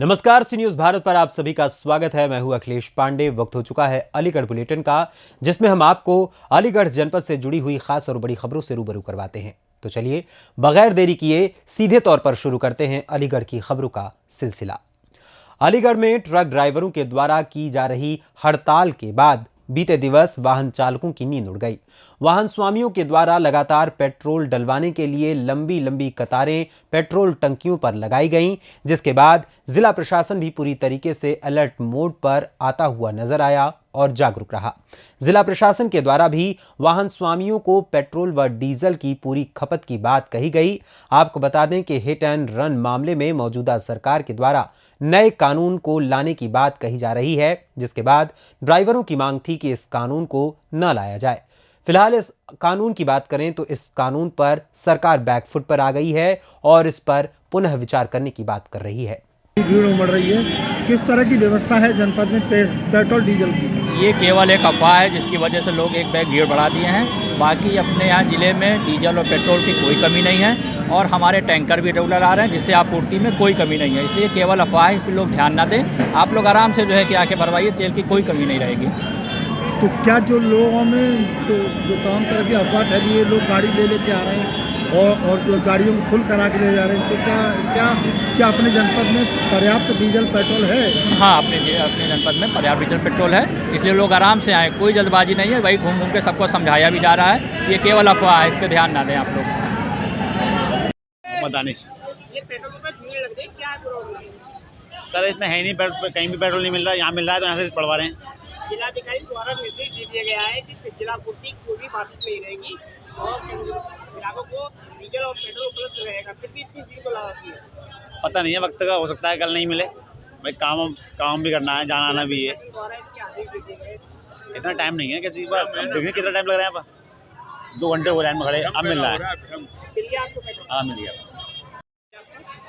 नमस्कार, सी न्यूज भारत पर आप सभी का स्वागत है। मैं हूं अखिलेश पांडे। वक्त हो चुका है अलीगढ़ बुलेटिन का, जिसमें हम आपको अलीगढ़ जनपद से जुड़ी हुई खास और बड़ी खबरों से रूबरू करवाते हैं। तो चलिए बगैर देरी किए सीधे तौर पर शुरू करते हैं अलीगढ़ की खबरों का सिलसिला। अलीगढ़ में ट्रक ड्राइवरों के द्वारा की जा रही हड़ताल के बाद बीते दिवस वाहन चालकों की नींद उड़ गई। वाहन स्वामियों के द्वारा लगातार पेट्रोल डलवाने के लिए लंबी लंबी कतारें पेट्रोल टंकियों पर लगाई गईं, जिसके बाद जिला प्रशासन भी पूरी तरीके से अलर्ट मोड पर आता हुआ नजर आया और जागरूक रहा। जिला प्रशासन के द्वारा भी वाहन स्वामियों को पेट्रोल व डीजल की पूरी खपत की बात कही गई। आपको बता दें कि हिट एंड रन मामले में मौजूदा सरकार के द्वारा नए कानून को लाने की बात कही जा रही है, जिसके बाद ड्राइवरों की मांग थी कि इस कानून को न लाया जाए। फिलहाल इस कानून की बात करें तो इस कानून पर सरकार बैकफुट पर आ गई है और इस पर पुनः विचार करने की बात कर रही है। भीड़ उमड़ रही है, किस तरह की व्यवस्था है जनपद में पेट्रोल डीजल की? ये केवल एक अफवाह है जिसकी वजह से लोग एक बैग भीड़ बढ़ा दिए हैं। बाकी अपने यहाँ ज़िले में डीजल और पेट्रोल की कोई कमी नहीं है और हमारे टैंकर भी रेगुलर आ रहे हैं, जिससे आपूर्ति में कोई कमी नहीं है। इसलिए केवल अफवाह है, इस पर लोग ध्यान ना दें। आप लोग आराम से जो है कि आके भरवाइए, तेल की कोई कमी नहीं रहेगी। तो क्या जो लोगों में जो तमाम तरह की अफवाह फैली है, लोग गाड़ी ले लेके आ रहे हैं और जो गाड़ियों को फुल करा के ले जा रहे हैं, तो क्या अपने जनपद में पर्याप्त डीजल पेट्रोल है? हाँ, अपने जनपद में पर्याप्त डीजल पेट्रोल है, इसलिए लोग आराम से आएँ, कोई जल्दबाजी नहीं है। वही घूम घूम के सबको समझाया भी जा रहा है, ये केवल अफवाह है, इस पर ध्यान ना दें आप लोग। दानिश, ये पेट्रोल पे भीड़ लग रही है, क्या प्रॉब्लम? सर इसमें है नहीं, कहीं भी पेट्रोल नहीं मिल रहा। यहाँ मिल रहा है तो यहाँ से पड़वा रहे हैं। जिलाधिकारी द्वारा निर्देश दे दिया गया है कि जिला पूर्ति कोई भी बात नहीं रहेगी और ग्राहकों को डीजल और पेट्रोल उपलब्ध रहेगा। फिर भी इतनी भीड़ को लगाती है, पता नहीं है, वक्त का हो सकता है कल नहीं मिले। भाई काम भी करना है, जाना आना भी है। द्वारा इसके आदेश दे दिए गए। इतना टाइम नहीं है किसी पास। देखिए कितना टाइम लग रहा है यहाँ पर, 2 घंटे हो लाइन में खड़े, अब मिल रहा है। मिल गया आपको पेट्रोल? हाँ मिल गया।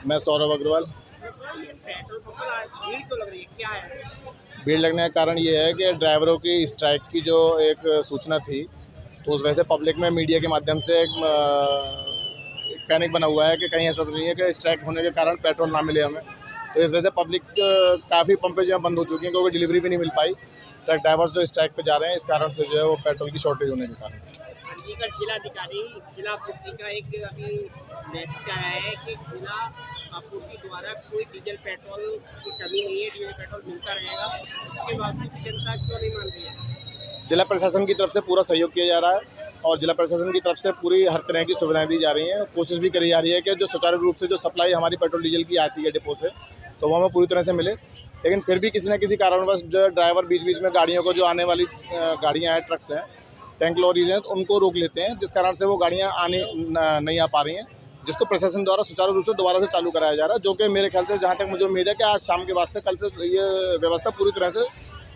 मैं सौरभ अग्रवाल। पेट्रोल पंप पर आज भीड़ तो लग रही है, क्या है? भीड़ लगने का कारण ये है कि ड्राइवरों की स्ट्राइक की जो एक सूचना थी, तो उस वजह से पब्लिक में मीडिया के माध्यम से एक पैनिक बना हुआ है कि कहीं ऐसा तो नहीं है कि स्ट्राइक होने के कारण पेट्रोल ना मिले हमें। तो इस वजह से पब्लिक काफ़ी पंपें जो है बंद हो चुकी हैं, क्योंकि डिलीवरी भी नहीं मिल पाई। ट्रक ड्राइवर्स जो स्ट्राइक पे जा रहे हैं, इस कारण से जो है वो पेट्रोल की शॉर्टेज होने के कारण। चंडीगढ़ जिलाधिकारी जिला पूर्ति का एक अभी मैसेज आया है कि जिला आपूर्ति द्वारा कोई डीजल पेट्रोल की कमी नहीं है, डीजल पेट्रोल मिलता रहेगा। उसके बावजूद जनता क्यों नहीं मान रही है? जिला प्रशासन की तरफ से पूरा सहयोग किया जा रहा है और जिला प्रशासन की तरफ से पूरी हर तरह की सुविधाएं दी जा रही हैं। कोशिश भी करी जा रही है कि जो सुचारू रूप से जो सप्लाई हमारी पेट्रोल डीजल की आती है डिपो से, तो वो हमें पूरी तरह से मिले। लेकिन फिर भी किसी न किसी कारणवश जो ड्राइवर बीच बीच में गाड़ियों को, जो आने वाली गाड़ियाँ हैं, ट्रक्स हैं, टैंक लॉरीज हैं, तो उनको रोक लेते हैं, जिस कारण से वो गाड़ियाँ नहीं आ पा रही हैं, जिसको प्रशासन द्वारा सुचारू रूप से दोबारा से चालू कराया जा रहा है। जो कि मेरे ख्याल से, जहाँ तक मुझे उम्मीद है कि आज शाम के बाद से, कल से ये व्यवस्था पूरी तरह से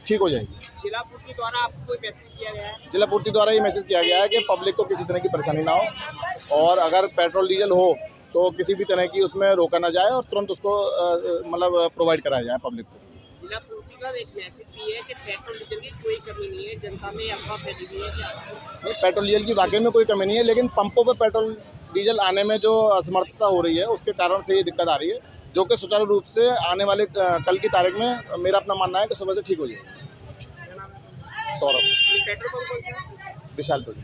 ठीक हो जाएगी। जिला पूर्ति द्वारा आपको कोई मैसेज किया गया है? जिला पूर्ति द्वारा ये मैसेज किया गया है कि पब्लिक को किसी तरह की परेशानी ना हो और अगर पेट्रोल डीजल हो तो किसी भी तरह की उसमें रोका ना जाए और तुरंत उसको मतलब प्रोवाइड कराया जाए पब्लिक को। जिला पूर्ति का एक मैसेज भी है कि पेट्रोल डीजल की कोई कमी नहीं है, जनता में अफवाह फैली हुई है। क्या पेट्रोल डीजल की वाकई में कोई कमी नहीं है, लेकिन पंपों पर पेट्रोल डीजल आने में जो असमर्थता हो रही है, उसके कारण से ये दिक्कत आ रही है, जो कि सुचारू रूप से आने वाले कल की तारीख में मेरा अपना मानना है कि सुबह से ठीक हो जाएगी। सौरभ। पेट्रोल पंप कौन सा? विशालपुर।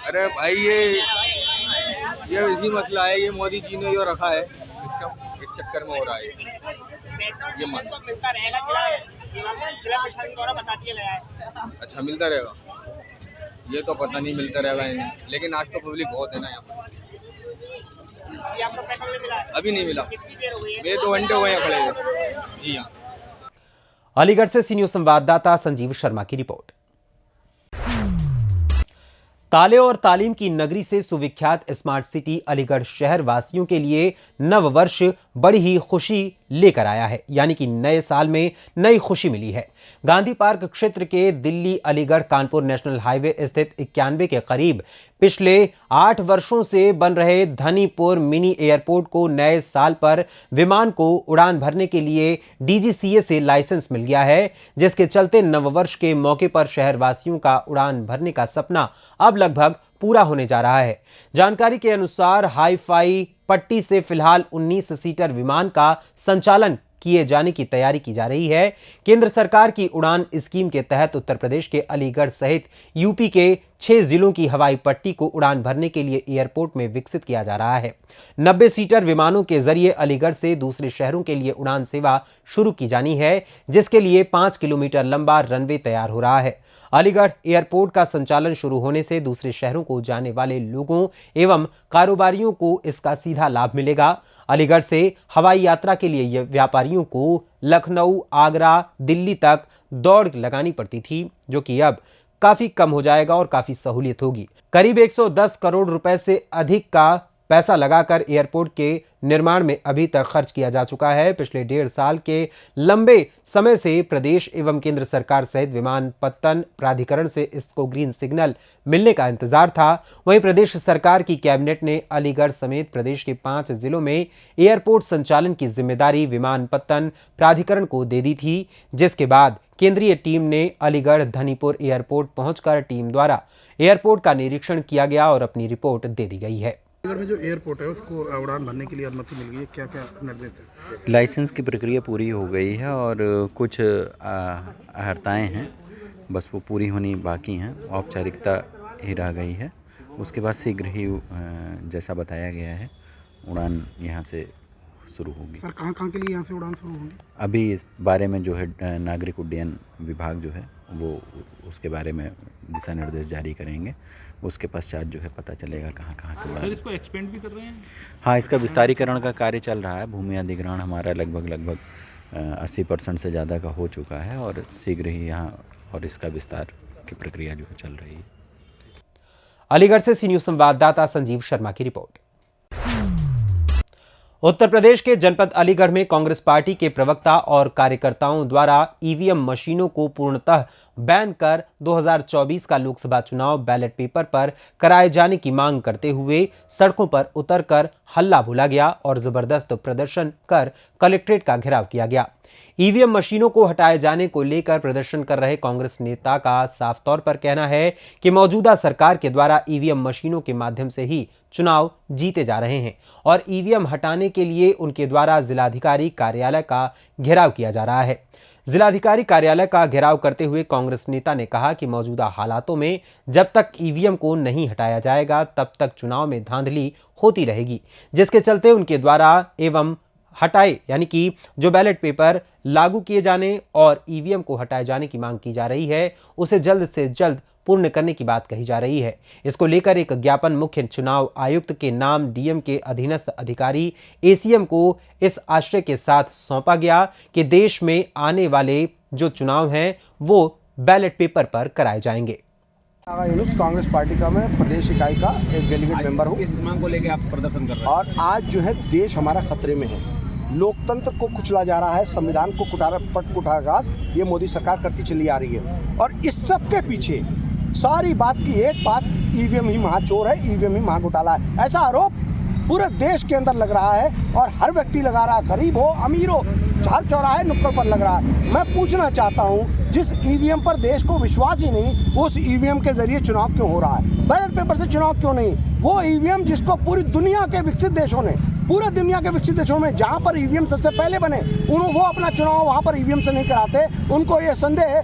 अरे भाई ये इसी मसला है, ये मोदी जी ने जो रखा है, इसका इस चक्कर में हो रहा है। ये मान तो मिलता रहेगा, जिला प्रशासन द्वारा बता दिया गया है। अच्छा मिलता रहेगा, ये तो पता नहीं मिलता रहेगा, लेकिन आज तो पब्लिक बहुत है ना यहाँ पर। आपको पेट्रोल नहीं मिला है? अभी नहीं मिला, कितनी देर हो गई है? मेरे 2 घंटे हुए हैं खड़े हुए। जी हाँ। अलीगढ़ से सी न्यूज संवाददाता संजीव शर्मा की रिपोर्ट। ताले और तालीम की नगरी से सुविख्यात स्मार्ट सिटी अलीगढ़ शहर वासियों के लिए नव वर्ष बड़ी ही खुशी लेकर आया है, यानी कि नए साल में नई खुशी मिली है। गांधी पार्क क्षेत्र के दिल्ली अलीगढ़ कानपुर नेशनल हाईवे स्थित 91 के करीब पिछले 8 वर्षों से बन रहे धनीपुर मिनी एयरपोर्ट को नए साल पर विमान को उड़ान भरने के लिए डीजीसीए से लाइसेंस मिल गया है, जिसके चलते नववर्ष के मौके पर शहरवासियों का उड़ान भरने का सपना अब लगभग पूरा होने जा रहा है। जानकारी के अनुसार हाई-फाई पट्टी से फिलहाल 19 सीटर विमान का संचालन किए जाने की तैयारी की जा रही है। केंद्र सरकार की उड़ान स्कीम के तहत उत्तर प्रदेश के अलीगढ़ सहित यूपी के 6 जिलों की हवाई पट्टी को उड़ान भरने के लिए एयरपोर्ट में विकसित किया जा रहा है। 90 सीटर विमानों के जरिए अलीगढ़ से दूसरे शहरों के लिए उड़ान सेवा शुरू की जानी है, जिसके लिए 5 किलोमीटर लंबा रनवे तैयार हो रहा है। अलीगढ़ एयरपोर्ट का संचालन शुरू होने से दूसरे शहरों को जाने वाले लोगों एवं कारोबारियों को इसका सीधा लाभ मिलेगा। अलीगढ़ से हवाई यात्रा के लिए व्यापारियों को लखनऊ, आगरा, दिल्ली तक दौड़ लगानी पड़ती थी, जो कि अब काफी कम हो जाएगा और काफी सहूलियत होगी। करीब 110 करोड़ रुपए से अधिक का पैसा लगाकर एयरपोर्ट के निर्माण में अभी तक खर्च किया जा चुका है। पिछले 1.5 साल के लंबे समय से प्रदेश एवं केंद्र सरकार सहित विमानपत्तन प्राधिकरण से इसको ग्रीन सिग्नल मिलने का इंतजार था। वहीं प्रदेश सरकार की कैबिनेट ने अलीगढ़ समेत प्रदेश के 5 जिलों में एयरपोर्ट संचालन की जिम्मेदारी विमानपत्तन प्राधिकरण को दे दी थी, जिसके बाद केंद्रीय टीम ने अलीगढ़ धनीपुर एयरपोर्ट पहुंचकर टीम द्वारा एयरपोर्ट का निरीक्षण किया गया और अपनी रिपोर्ट दे दी गई है। अलीगढ़ में जो एयरपोर्ट है उसको उड़ान भरने के लिए अनुमति मिल गई है, क्या क्या निर्देश है? लाइसेंस की प्रक्रिया पूरी हो गई है और कुछ हड़ताएँ हैं, बस वो पूरी होनी बाकी हैं, औपचारिकता ही रह गई है। उसके बाद शीघ्र ही जैसा बताया गया है उड़ान यहाँ से शुरू होगी। सर कहाँ के लिए यहाँ से उड़ान शुरू होगी? अभी इस बारे में जो है नागरिक उड्डयन विभाग जो है वो उसके बारे में दिशा निर्देश जारी करेंगे। उसके पश्चात जो है पता चलेगा कहाँ की उड़ान। सर इसको एक्सपेंड भी कर रहे हैं? हाँ, इसका विस्तारीकरण का कार्य चल रहा है। भूमि अधिग्रहण हमारा लगभग 80% से ज़्यादा का हो चुका है और शीघ्र ही यहाँ और इसका विस्तार की प्रक्रिया जो है चल रही है। अलीगढ़ से सी न्यूज़ संवाददाता संजीव शर्मा की रिपोर्ट। उत्तर प्रदेश के जनपद अलीगढ़ में कांग्रेस पार्टी के प्रवक्ता और कार्यकर्ताओं द्वारा ईवीएम मशीनों को पूर्णतः बैन कर 2024 का लोकसभा चुनाव बैलेट पेपर पर कराए जाने की मांग करते हुए सड़कों पर उतरकर हल्ला बोला गया और जबरदस्त प्रदर्शन कर कलेक्ट्रेट का घेराव किया गया। ईवीएम मशीनों को हटाए जाने को लेकर प्रदर्शन कर रहे कांग्रेस नेता का साफ तौर पर कहना है कि मौजूदा सरकार के द्वारा ईवीएम मशीनों के माध्यम से ही चुनाव जीते जा रहे हैं और ईवीएम हटाने के लिए उनके द्वारा जिलाधिकारी कार्यालय का घेराव किया जा रहा है। जिलाधिकारी कार्यालय का घेराव करते हुए कांग्रेस नेता ने कहा कि मौजूदा हालातों में जब तक ईवीएम को नहीं हटाया जाएगा तब तक चुनाव में धांधली होती रहेगी, जिसके चलते उनके द्वारा एवं हटाए यानी कि जो बैलेट पेपर लागू किए जाने और ईवीएम को हटाए जाने की मांग की जा रही है उसे जल्द से जल्द पूर्ण करने की बात कही जा रही है। इसको लेकर एक ज्ञापन मुख्य चुनाव आयुक्त के नाम डीएम के अधीनस्थ अधिकारी एसीएम को इस आशय के साथ सौंपा गया कि देश में आने वाले जो चुनाव हैं वो बैलेट पेपर पर कराए जाएंगे। कांग्रेस पार्टी का मैं प्रदेश इकाई का एक डेलीगेट मेंबर हूँ। इस मांग को लेकर आप प्रदर्शन कर रहे हैं और आज जो है देश हमारा खतरे में है, लोकतंत्र को कुचला जा रहा है, संविधान को कुठाराघात ये मोदी सरकार करती चली आ रही है और इस सब के पीछे सारी बात की एक बात, ईवीएम ही महाचोर है, ईवीएम ही महाघोटाला है। ऐसा आरोप पूरे देश के अंदर लग रहा है और हर व्यक्ति लगा रहा है, गरीब हो अमीर हो, हर चौराहे नुक्कड़ पर लग रहा है। मैं पूछना चाहता हूं, जिस ईवीएम पर देश को विश्वास ही नहीं, उस ईवीएम के जरिए चुनाव क्यों हो रहा है? बैलेट पेपर से चुनाव क्यों नहीं? वो ईवीएम जिसको पूरी दुनिया के विकसित देशों ने, पूरे दुनिया के विकसित देशों में जहां पर ईवीएम सबसे पहले बने, वो अपना चुनाव वहां पर ईवीएम से नहीं कराते। उनको ये संदेह है,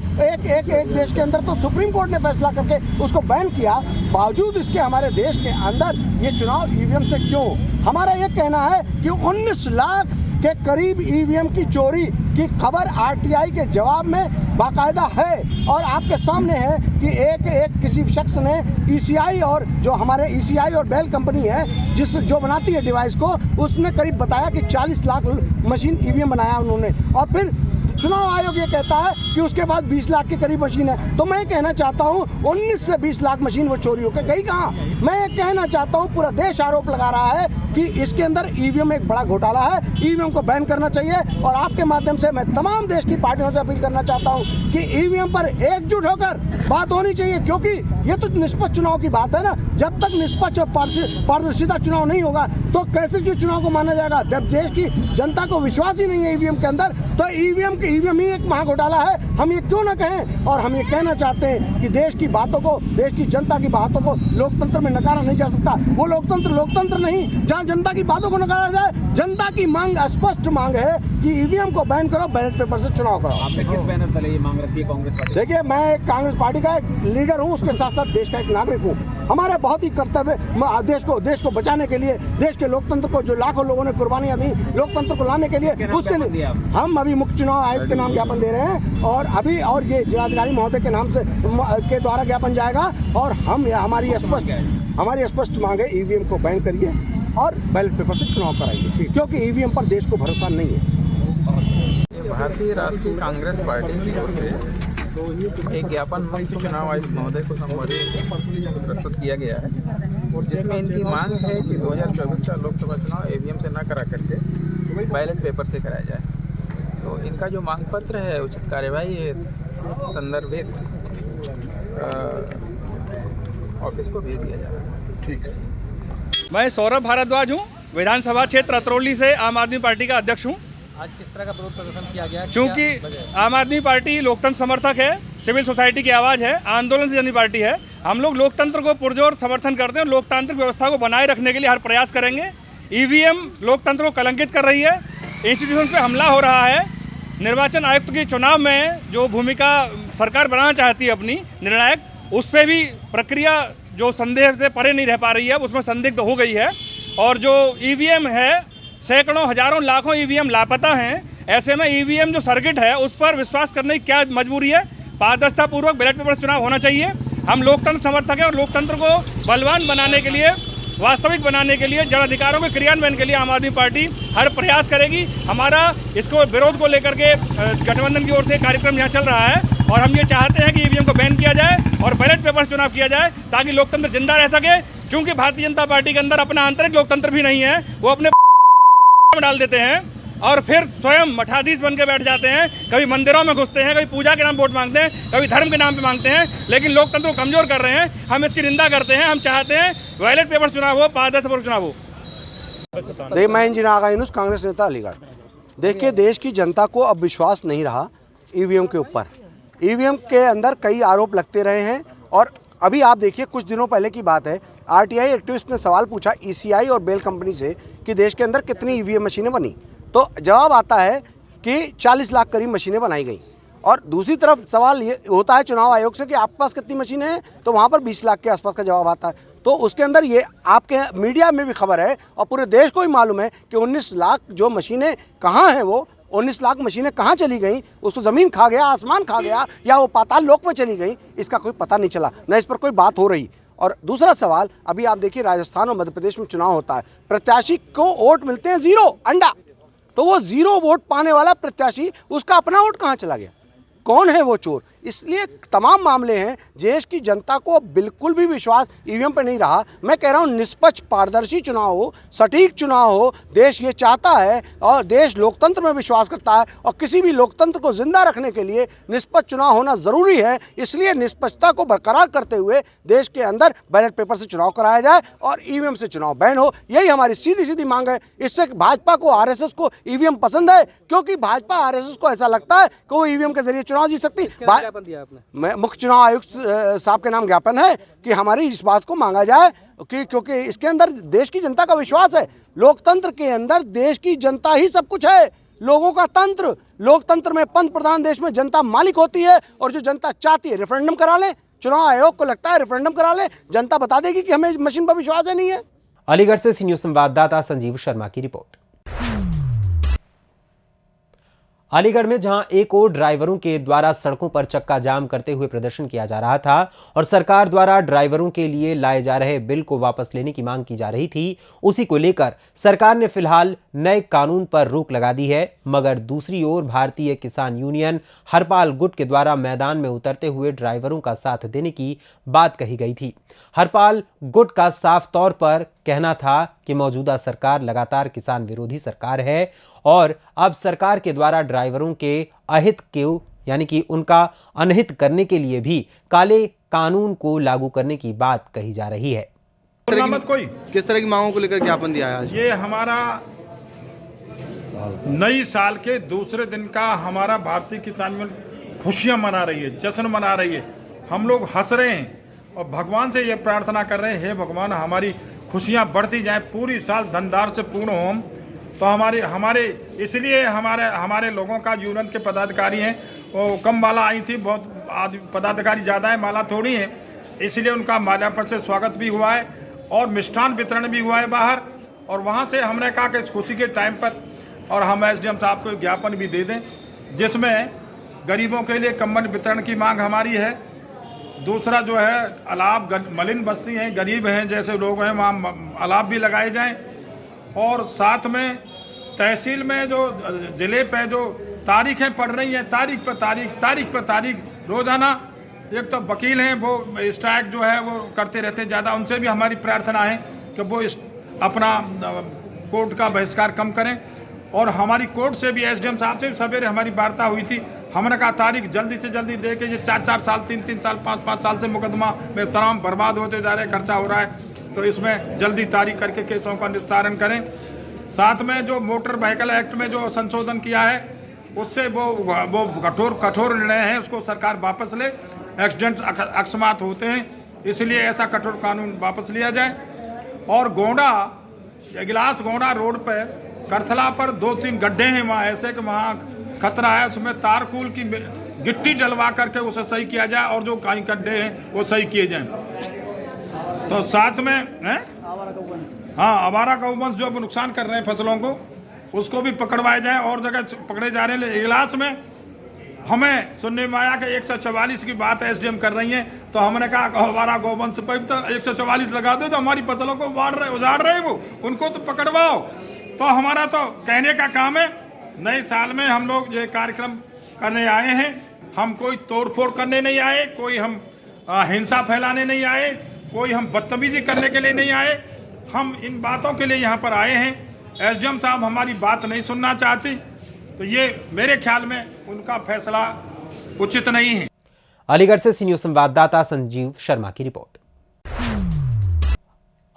एक देश के अंदर तो सुप्रीम कोर्ट ने फैसला करके उसको बैन किया, बावजूद इसके हमारे देश के अंदर ये चुनाव ईवीएम से क्यों? हमारा ये कहना है कि 19 लाख के करीब ईवीएम की चोरी की खबर आरटीआई के जवाब में बाकायदा है और आपके सामने है कि एक किसी शख्स ने ईसीआई और जो हमारे ईसीआई और बेल कंपनी है जो बनाती है डिवाइस को, उसने करीब बताया कि 40 लाख मशीन ईवीएम बनाया उन्होंने और फिर चुनाव आयोग ये कहता है कि उसके बाद 20 लाख के करीब मशीन है। तो मैं कहना चाहता हूँ 19 से 20 लाख मशीन वो चोरी होकर गई कहाँ? मैं ये कहना चाहता हूँ पूरा देश आरोप लगा रहा है कि इसके अंदर ईवीएम एक बड़ा घोटाला है, ईवीएम को बैन करना चाहिए और आपके माध्यम से मैं तमाम देश की पार्टियों से अपील करना चाहता हूँ कि ईवीएम पर एकजुट होकर बात होनी चाहिए, क्योंकि ये तो निष्पक्ष चुनाव की बात है ना। जब तक निष्पक्ष और पारदर्शिता चुनाव नहीं होगा तो कैसे जो चुनाव को माना जाएगा? जब देश की जनता को विश्वास ही नहीं है ईवीएम के अंदर, तो ईवीएम की ईवीएम ही एक महाघोटाला है, हम ये क्यों ना कहें। और हम ये कहना चाहते हैं कि देश की बातों को, देश की जनता की बातों को लोकतंत्र में नकारा नहीं जा सकता। वो लोकतंत्र नहीं जहाँ जनता की बातों को नकारा जाए। जनता की मांग, स्पष्ट मांग है कि ईवीएम को बैन करो, बैलेट पेपर से चुनाव करो। आपने किस बैनर तले ये मांग रखी है कांग्रेस पार्टी? देखिए, मैं कांग्रेस पार्टी का एक लीडर हूँ, उसके साथ साथ देश का एक नागरिक हूँ। हमारे बहुत ही कर्तव्य देश को बचाने के लिए, देश के लोकतंत्र को, जो लाखों लोगों ने कुर्बानियां दी लोकतंत्र को लाने के लिए, उसके लिए हम अभी मुख्य चुनाव आयुक्त के नाम ज्ञापन दे रहे हैं। और अभी और ये जिलाधिकारी महोदय के नाम से के द्वारा ज्ञापन जाएगा। और हम हमारी स्पष्ट मांग है, ईवीएम को बैन करिए और बैलेट पेपर से चुनाव कराइए, क्योंकि ईवीएम पर देश को भरोसा नहीं है। भारतीय राष्ट्रीय कांग्रेस पार्टी की ओर से एक ज्ञापन मुख्य चुनाव आयुक्त महोदय को संबोधित प्रस्तुत किया गया है, और जिसमें इनकी मांग है कि 2024 का लोकसभा चुनाव ईवीएम से न करा करके बैलेट पेपर से कराया जाए। तो इनका जो मांग पत्र है उचित कार्यवाही है संदर्भित ऑफिस को भेज दिया जाए। ठीक है। मैं सौरभ भारद्वाज हूँ, विधानसभा क्षेत्र अतरौली से आम आदमी पार्टी का अध्यक्ष हूँ। आज किस तरह का विरोध प्रदर्शन किया गया? चूँकि आम आदमी पार्टी लोकतंत्र समर्थक है, सिविल सोसाइटी की आवाज़ है, आंदोलन से जन्मी पार्टी है। हम लोग लोकतंत्र को पुरजोर समर्थन करते हैं और लोकतांत्रिक व्यवस्था को बनाए रखने के लिए हर प्रयास करेंगे। ईवीएम लोकतंत्र को कलंकित कर रही है, इंस्टीट्यूशन पे हमला हो रहा है। निर्वाचन आयुक्त के चुनाव में जो भूमिका सरकार बनाना चाहती है अपनी निर्णायक, उस पर भी प्रक्रिया जो संदेह से परे नहीं रह पा रही है, उसमें संदिग्ध हो गई है। और जो ईवीएम है, सैकड़ों हजारों लाखों ईवीएम लापता हैं। ऐसे में ईवीएम जो सर्किट है उस पर विश्वास करने की क्या मजबूरी है? पारदर्शितापूर्वक बैलेट पेपर चुनाव होना चाहिए। हम लोकतंत्र समर्थक हैं और लोकतंत्र को बलवान बनाने के लिए, वास्तविक बनाने के लिए, जन अधिकारों के क्रियान्वयन के लिए आम आदमी पार्टी हर प्रयास करेगी। हमारा इसको विरोध को लेकर के गठबंधन की ओर से कार्यक्रम यहाँ चल रहा है, और हम ये चाहते हैं कि ईवीएम को बैन किया जाए और बैलेट पेपर चुनाव किया जाए, ताकि लोकतंत्र जिंदा रह सके। क्योंकि भारतीय जनता पार्टी के अंदर अपना आंतरिक लोकतंत्र भी नहीं है, वो अपने में डाल देते हैं और फिर स्वयं मठाधीश बन के बैठ जाते हैं। कभी मंदिरों में घुसते हैं, कभी पूजा के नाम वोट मांगते हैं, कभी धर्म के नाम पे मांगते हैं, लेकिन लोकतंत्र को कमजोर कर रहे हैं। हम इसकी निंदा करते हैं। हम चाहते हैं बैलेट पेपर चुनाव हो, पारदर्शी चुनाव हो। देखिए, मैं इंजीनियर आगा यूनुस, कांग्रेस नेता अलीगढ़। देखिए, देश की जनता को अब विश्वास नहीं रहा ईवीएम के ऊपर। ईवीएम के अंदर कई आरोप लगते रहे हैं, और अभी आप देखिए, कुछ दिनों पहले की बात है, आरटीआई एक्टिविस्ट ने सवाल पूछा ईसीआई और बेल कंपनी से कि देश के अंदर कितनी ईवीएम मशीनें बनी, तो जवाब आता है कि 40 लाख करीब मशीनें बनाई गई। और दूसरी तरफ सवाल ये होता है चुनाव आयोग से कि आपके पास कितनी मशीनें हैं, तो वहाँ पर 20 लाख के आसपास का जवाब आता है। तो उसके अंदर ये आपके मीडिया में भी खबर है और पूरे देश को ही मालूम है कि 19 लाख जो मशीनें कहाँ हैं, वो 19 लाख मशीनें कहाँ चली गई, उसको ज़मीन खा गया, आसमान खा गया, या वो पाताल लोक में चली गई, इसका कोई पता नहीं चला, न इस पर कोई बात हो रही। और दूसरा सवाल, अभी आप देखिए राजस्थान और मध्य प्रदेश में चुनाव होता है, प्रत्याशी को वोट मिलते हैं 0 अंडा, तो वो 0 वोट पाने वाला प्रत्याशी, उसका अपना वोट कहाँ चला गया? कौन है वो चोर? इसलिए तमाम मामले हैं, देश की जनता को बिल्कुल भी विश्वास ईवीएम पर नहीं रहा। मैं कह रहा हूँ निष्पक्ष पारदर्शी चुनाव हो, सटीक चुनाव हो, देश ये चाहता है और देश लोकतंत्र में विश्वास करता है, और किसी भी लोकतंत्र को जिंदा रखने के लिए निष्पक्ष चुनाव होना ज़रूरी है। इसलिए निष्पक्षता को बरकरार करते हुए देश के अंदर बैलेट पेपर से चुनाव कराया जाए और ईवीएम से चुनाव बैन हो, यही हमारी सीधी सीधी मांग है। इससे भाजपा को, आरएसएस को ईवीएम पसंद है, क्योंकि भाजपा आरएसएस को ऐसा लगता है कि वो ईवीएम के जरिए चुनाव जीत सकती। दिया आपने? मैं मुख्य चुनाव आयुक्त साहब के नाम ज्ञापन है कि हमारी इस बात को मांगा जाए कि क्योंकि इसके अंदर देश की जनता का विश्वास है। लोकतंत्र के अंदर देश की जनता ही सब कुछ है, लोगों का तंत्र। लोकतंत्र में पंत प्रधान देश में जनता मालिक होती है, और जो जनता चाहती है रेफरेंडम करा ले। चुनाव आयोग को लगता है रेफरेंडम करा ले, जनता बता देगी कि हमें मशीन पर विश्वास है, नहीं है। अलीगढ़ से सी न्यूज़ संवाददाता संजीव शर्मा की रिपोर्ट। अलीगढ़ में जहां एक ओर ड्राइवरों के द्वारा सड़कों पर चक्का जाम करते हुए प्रदर्शन किया जा रहा था और सरकार द्वारा ड्राइवरों के लिए लाए जा रहे बिल को वापस लेने की मांग की जा रही थी, उसी को लेकर सरकार ने फिलहाल नए कानून पर रोक लगा दी है। मगर दूसरी ओर भारतीय किसान यूनियन हरपाल गुट के द्वारा मैदान में उतरते हुए ड्राइवरों का साथ देने की बात कही गई थी। हरपाल गुट का साफ तौर पर कहना था कि मौजूदा सरकार लगातार किसान विरोधी सरकार है और अब सरकार के द्वारा ड्राइवरों के अहित को, यानी कि उनका अनहित करने के लिए भी काले कानून को लागू करने की बात कही जा रही है। किस तरह की मांगों को लेकर ज्ञापन दिया है आज? ये हमारा नई साल के दूसरे दिन का हमारा भारतीय किसान यूनियन खुशियाँ मना रही है, जश्न मना रही है। हम लोग हंस रहे हैं और भगवान से ये प्रार्थना कर रहे हैं, हे भगवान हमारी खुशियाँ बढ़ती जाएं, पूरी साल धनदार से पूर्ण हो हम। तो हमारे इसलिए हमारे लोगों का यूनियन के पदाधिकारी हैं, वो कम माला आई थी, बहुत पदाधिकारी ज़्यादा है, माला थोड़ी है, इसलिए उनका माल्यार्पण से स्वागत भी हुआ है और मिष्ठान वितरण भी हुआ है बाहर। और वहाँ से हमने कहा कि इस खुशी के टाइम पर और हम एसडीएम साहब को ज्ञापन भी दे दें, जिसमें गरीबों के लिए कंबल वितरण की मांग हमारी है। दूसरा जो है अलाव, मलिन बस्ती हैं, गरीब हैं, जैसे लोग हैं, वहाँ अलाव भी लगाए जाएं। और साथ में तहसील में जो ज़िले पे जो तारीखें पड़ रही हैं, तारीख पर तारीख रोज़ाना, एक तो वकील हैं वो स्ट्राइक जो है वो करते रहते ज़्यादा, उनसे भी हमारी प्रार्थना है कि वो अपना कोर्ट का बहिष्कार कम करें। और हमारी कोर्ट से भी एसडीएम साहब से भी सवेरे हमारी वार्ता हुई थी, हमने कहा तारीख जल्दी से जल्दी दे के, ये 4-4 साल 3-3 साल 5-5 साल से मुकदमा में तमाम बर्बाद होते जा रहे हैं, खर्चा हो रहा है, तो इसमें जल्दी तारीख करके केसों का निस्तारण करें। साथ में जो मोटर व्हीकल एक्ट में जो संशोधन किया है उससे वो कठोर निर्णय है, उसको सरकार वापस ले। एक्सीडेंट अकस्मात होते हैं, इसलिए ऐसा कठोर कानून वापस लिया जाए। और गिलास गोंडा रोड पर करथला पर 2-3 गड्ढे हैं वहाँ ऐसे कि वहाँ खतरा है, उसमें तारकूल की गिट्टी जलवा करके उसे सही किया जाए और जो कहीं गड्ढे हैं वो सही किए जाएं। तो साथ में आवारा गौवंश जो नुकसान कर रहे हैं फसलों को, उसको भी पकड़वाए जाए और जगह पकड़े जा रहे हैं। इजलास में हमें सुनने में आया कि 144 की बात एसडीएम कर रही हैं, तो हमने कहा आवारा गौवंश पर तो 144 लगा दो, तो हमारी फसलों को उजाड़ रहे वो, उनको तो पकड़वाओ। तो हमारा तो कहने का काम है। नए साल में हम लोग ये कार्यक्रम करने आए हैं, हम कोई तोड़फोड़ करने नहीं आए, कोई हम हिंसा फैलाने नहीं आए, कोई हम बदतमीजी करने के लिए नहीं आए, हम इन बातों के लिए यहाँ पर आए हैं। एसडीएम साहब हमारी बात नहीं सुनना चाहती, तो ये मेरे ख्याल में उनका फैसला उचित नहीं है। अलीगढ़ से सी न्यूज़ संवाददाता संजीव शर्मा की रिपोर्ट।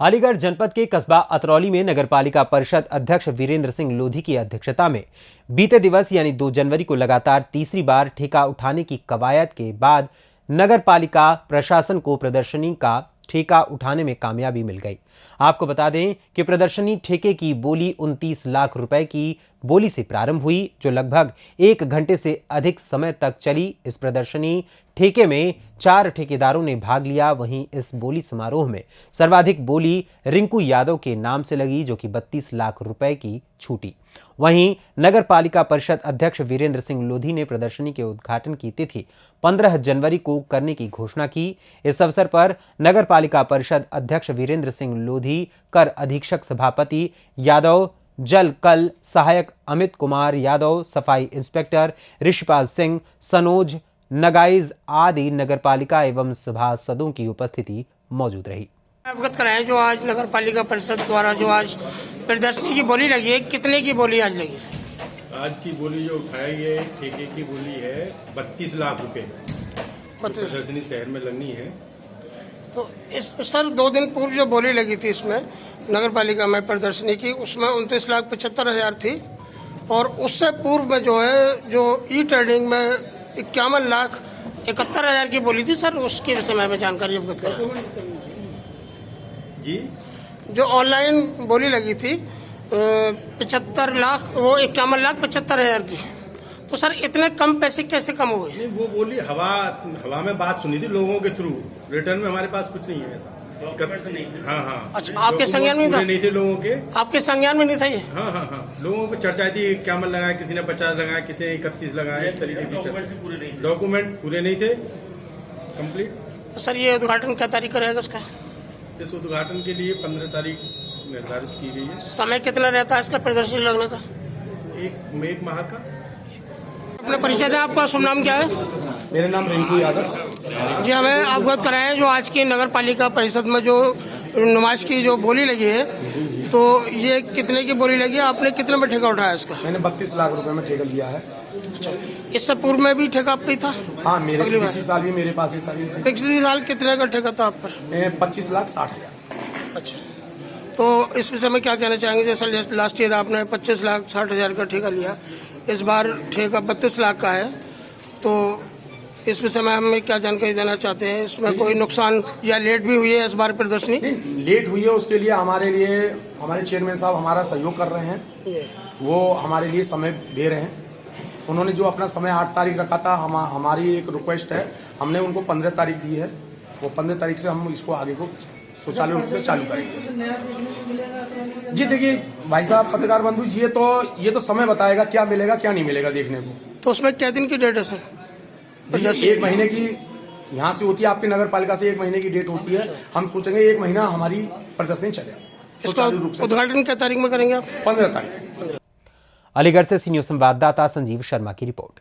अलीगढ़ जनपद के कस्बा अतरौली में नगरपालिका परिषद अध्यक्ष वीरेंद्र सिंह लोधी की अध्यक्षता में बीते दिवस यानी 2 जनवरी को लगातार तीसरी बार ठेका उठाने की कवायद के बाद नगरपालिका प्रशासन को प्रदर्शनी का ठेका उठाने में कामयाबी मिल गई। आपको बता दें कि प्रदर्शनी ठेके की बोली 29 लाख रुपए की बोली से प्रारंभ हुई, जो लगभग 1 घंटे से अधिक समय तक चली। इस प्रदर्शनी ठेके में 4 ठेकेदारों ने भाग लिया। वहीं इस बोली समारोह में सर्वाधिक बोली रिंकू यादव के नाम से लगी, जो कि 32 लाख रुपए की छूटी। वहीं नगर पालिका परिषद अध्यक्ष वीरेंद्र सिंह लोधी ने प्रदर्शनी के उद्घाटन की तिथि 15 जनवरी को करने की घोषणा की। इस अवसर पर नगर पालिका परिषद अध्यक्ष वीरेंद्र सिंह लोधी, कर अधीक्षक सभापति यादव, जल कल सहायक अमित कुमार यादव, सफाई इंस्पेक्टर ऋषिपाल सिंह, सनोज नगाइज आदि नगरपालिका एवं सभासदों की उपस्थिति मौजूद रही। अवगत कराएं जो आज नगर पालिका परिषद द्वारा जो आज प्रदर्शनी की बोली लगी है, कितने की बोली आज लगी? आज की बोली जो उठाई है ठेके की बोली है 32 लाख रुपए प्रदर्शनी शहर में लगनी है। तो इस सर 2 दिन पूर्व जो बोली लगी थी इसमें नगर पालिका में प्रदर्शनी की, उसमें 29,75,000 थी और उससे पूर्व में जो है जो ई ट्रेडिंग में 51,71,000 की बोली थी। सर उसके समय में जानकारी अवगत करें जी। जो ऑनलाइन बोली लगी थी 75 लाख, वो 51,75,000 की, तो सर इतने कम पैसे कैसे कम हुए? नहीं, वो बोली हवा में बात सुनी थी लोगों के थ्रू, रिटर्न में हमारे पास कुछ नहीं है ऐसा। हाँ। अच्छा, आपके संज्ञान में नहीं थे लोगों के? आपके संज्ञान में नहीं था ये? हाँ। लोगों को चर्चा थी 51 लगाया, किसी ने 50 लगाया, किसी ने 31 लगाया, इस तरीके की डॉक्यूमेंट पूरे नहीं थे कंप्लीट। सर ये उद्घाटन क्या तारीख रहेगा इसका? इस उद्घाटन के लिए 15 तारीख निर्धारित की गई है। समय कितना रहता है इसका प्रदर्शनी लगने का? एक माह का। अपना परिचय है, आपका शुभ नाम क्या है? मेरा नाम रिंकू यादव। जी, हमें अवगत कराएं जो आज की नगर पालिका परिषद में जो नुमाइश की जो बोली लगी है, तो ये कितने की बोली लगी है? आपने कितने में ठेका उठाया इसका? मैंने 32 लाख रुपए में ठेका लिया है। अच्छा, इससे पूर्व में भी ठेका आपका ही था? हाँ, मेरे पिछले साल भी मेरे पास ही था। पिछले साल कितने का ठेका था आप पर? 25,60,000। अच्छा, तो इस विषय में क्या कहना चाहेंगे? जैसे लास्ट ईयर आपने 25,60,000 का ठेका लिया, इस बार ठेका 32 लाख का है, तो इस विषय में हमें क्या जानकारी देना चाहते हैं? इसमें कोई नुकसान या लेट भी हुई है इस बार प्रदर्शनी? लेट हुई है, उसके लिए हमारे चेयरमैन साहब हमारा सहयोग कर रहे हैं, वो हमारे लिए समय दे रहे हैं। उन्होंने जो अपना समय 8 तारीख रखा था, हमारी एक रिक्वेस्ट है, हमने उनको 15 तारीख दी है। वो 15 तारीख से हम इसको आगे को सुचारू रूप से चालू करेंगे। जी देखिए भाई साहब, पत्रकार बंधु, ये तो समय बताएगा क्या मिलेगा क्या नहीं मिलेगा देखने को। तो उसमें क्या दिन की डेट है सर? 1 महीने की यहाँ से होती है, आपकी नगर पालिका से 1 महीने की डेट होती है। हम सोचेंगे 1 महीना हमारी प्रदर्शनी चले। इसका उद्घाटन क्या तारीख में करेंगे आप? 15 तारीख। अलीगढ़ से सी न्यूज़ संवाददाता संजीव शर्मा की रिपोर्ट।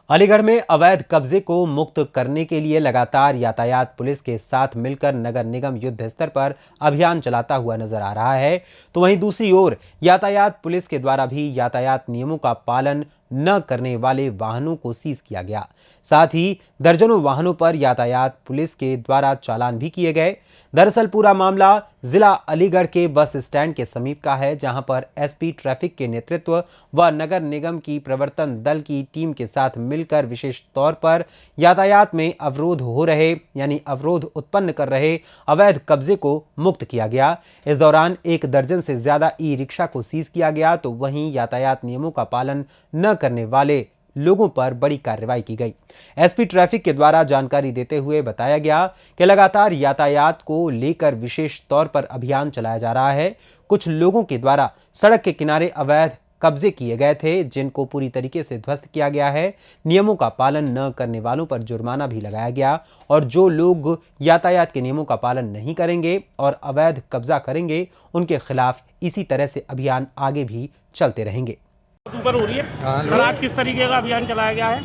अलीगढ़ में अवैध कब्जे को मुक्त करने के लिए लगातार यातायात पुलिस के साथ मिलकर नगर निगम युद्ध स्तर पर अभियान चलाता हुआ नजर आ रहा है, तो वहीं दूसरी ओर यातायात पुलिस के द्वारा भी यातायात नियमों का पालन न करने वाले वाहनों को सीज किया गया। साथ ही दर्जनों वाहनों पर यातायात पुलिस के द्वारा चालान भी किए गए। दरअसल पूरा मामला जिला अलीगढ़ के बस स्टैंड के समीप का है, जहां पर एसपी ट्रैफिक के नेतृत्व व नगर निगम की प्रवर्तन दल की टीम के साथ मिलकर विशेष तौर पर यातायात में अवरोध हो रहे यानी अवरोध उत्पन्न कर रहे अवैध कब्जे को मुक्त किया गया। इस दौरान 1 दर्जन से ज्यादा ई रिक्शा को सीज किया गया, तो वहीं यातायात नियमों का पालन न करने वाले लोगों पर बड़ी कार्रवाई की गई। एसपी ट्रैफिक के द्वारा जानकारी देते हुए बताया गया कि लगातार यातायात को लेकर विशेष तौर पर अभियान चलाया जा रहा है। कुछ लोगों के द्वारा सड़क के किनारे अवैध कब्जे किए गए थे, जिनको पूरी तरीके से ध्वस्त किया गया है। नियमों का पालन न करने वालों पर जुर्माना भी लगाया गया, और जो लोग यातायात के नियमों का पालन नहीं करेंगे और अवैध कब्जा करेंगे, उनके खिलाफ इसी तरह से अभियान आगे भी चलते रहेंगे। ऊपर हो रही है सर, आज किस तरीके का अभियान चलाया गया है?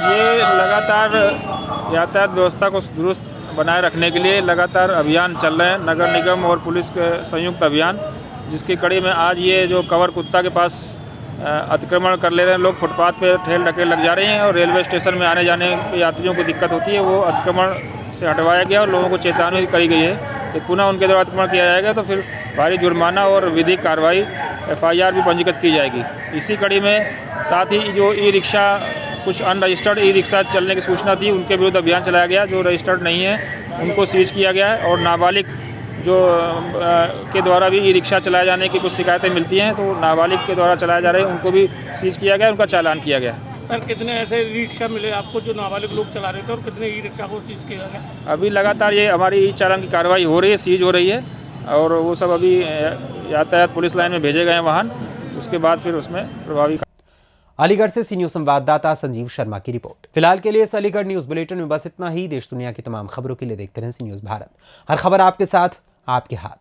ये लगातार यातायात व्यवस्था को दुरुस्त बनाए रखने के लिए लगातार अभियान चल रहे हैं, नगर निगम और पुलिस के संयुक्त अभियान, जिसकी कड़ी में आज ये जो कवर कुत्ता के पास अतिक्रमण कर ले रहे हैं लोग, फुटपाथ पे ठेल ढकेल लग जा रही हैं और रेलवे स्टेशन में आने जाने यात्रियों को दिक्कत होती है, वो अतिक्रमण से हटवाया गया और लोगों को चेतावनी करी गई है कि पुनः उनके द्वारा अतिक्रमण किया जाएगा तो फिर भारी जुर्माना और विधिक कार्रवाई FIR भी पंजीकृत की जाएगी। इसी कड़ी में साथ ही जो ई रिक्शा, कुछ अनरजिस्टर्ड ई रिक्शा चलने की सूचना थी, उनके विरुद्ध अभियान चलाया गया। जो रजिस्टर्ड नहीं है उनको सीज किया गया है, और नाबालिग जो के द्वारा भी ई रिक्शा चलाए जाने की कुछ शिकायतें मिलती हैं, तो नाबालिग के द्वारा चलाए जा रहे हैं उनको भी सीज किया गया, उनका चालान किया गया। सर कितने ऐसे ई रिक्शा मिले आपको जो नाबालिग लोग चला रहे थे, और कितने ई रिक्शा को सीज किया गया? अभी लगातार ये हमारी ई चालान की कार्रवाई हो रही है, सीज हो रही है, और वो सब अभी यातायात पुलिस लाइन में भेजे गए हैं वाहन, उसके बाद फिर उसमें प्रभावी। अलीगढ़ से सी न्यूज़ संवाददाता संजीव शर्मा की रिपोर्ट। फिलहाल के लिए इस अलीगढ़ न्यूज़ बुलेटिन में बस इतना ही। देश दुनिया की तमाम खबरों के लिए देखते रहें सी न्यूज़ भारत। हर खबर आपके साथ, आपके हाथ।